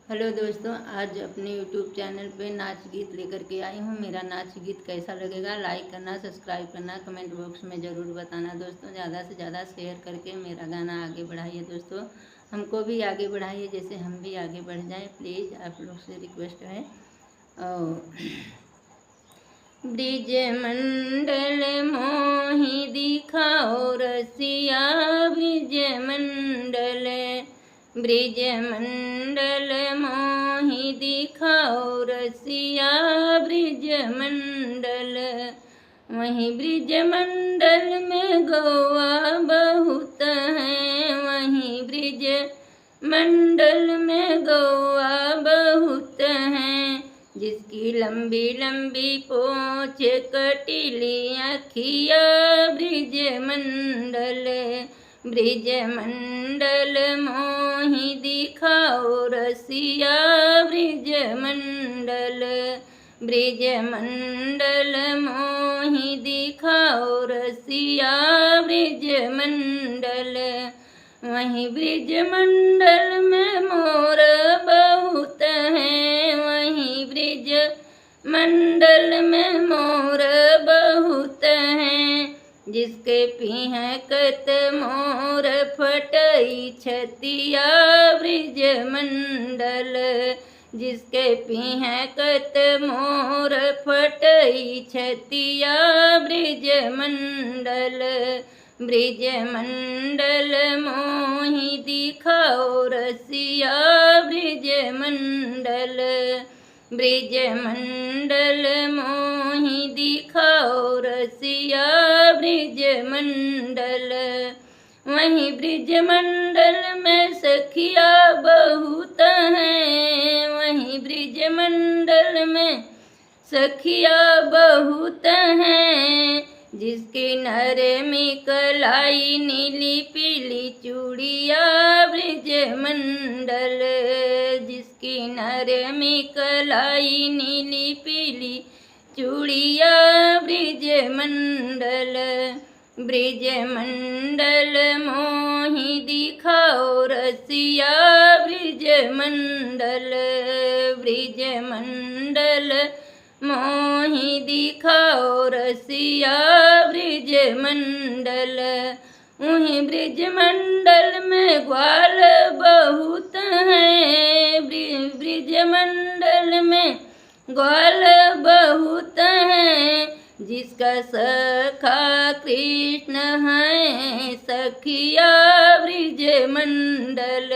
Hello दोस्तों, आज अपने यूट्यूब चैनल पे नाच गीत लेकर के आई हूँ। मेरा नाच गीत कैसा लगेगा लाइक करना, सब्सक्राइब करना, कमेंट बॉक्स में ज़रूर बताना। दोस्तों ज़्यादा से ज़्यादा शेयर करके मेरा गाना आगे बढ़ाइए। दोस्तों हमको भी आगे बढ़ाइए, जैसे हम भी आगे बढ़ जाएं। प्लीज़ आप लोग से रिक्वेस्ट है। ब्रिज मंडल मोहि दिखाओ रसिया, ब्रिज मंडल ब्रिज मंडल मोहि दिखाओ रसिया, ब्रिज मंडल। वहीं ब्रिज मंडल में गौआ बहुत है, वहीं ब्रिज मंडल में गौआ बहुत है। जिसकी लंबी लंबी पोंछ कटीली अखिया, ब्रिज मंडल ब्रिज मंडल मोहि दिखाओ रसिया, ब्रिज मंडल ब्रिज मंडल मोहि दिखाओ रसिया, ब्रिज मंडल। वहीं ब्रिज मंडल में मोर बहुत है, वहीं ब्रिज मंडल में मोर बहुत हैं। जिसके पीहकत मोर फटई छतिया, ब्रिज मंडल जिसके पीहकत मोर फटई छतिया, ब्रिज मंडल ब्रिज मंडल मोहि दिखाओ रसिया, ब्रिज मंडल ब्रिज मंडल मोहि दिखाओ रसिया, ब्रिज मंडल। वहीं ब्रिज मंडल में सखिया बहुत हैं, वहीं ब्रिज मंडल में सखिया बहुत हैं। जिसकी नर में कलाई नीली पीली चूड़िया, ब्रिज मंडल जिसकी नर में कलाई नीली पीली चूड़िया, ब्रिज मंडल ब्रिज मंडल मोहि दिखाओ रसिया, ब्रिज मंडल ब्रिज मंडल मोहि दिखाओ रसिया, ब्रिज मंडल। वहीं ब्रिज मंडल में ग्वाल बहुत हैं, ब्रिज मंडल में ग्वाल बहुत हैं। जिसका सखा कृष्ण है सखिया, ब्रिज मंडल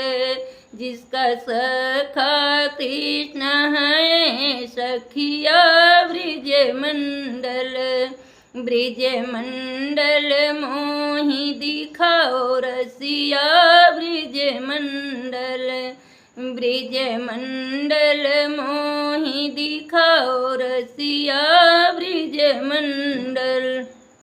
जिसका सखा कृष्ण है सखिया, ब्रिज मंडल ब्रिज मंडल मोहि दिखाओ रसिया, ब्रिज मंडल ब्रिज मंडल मोहि दिखाओ रसिया, ब्रिज मंडल।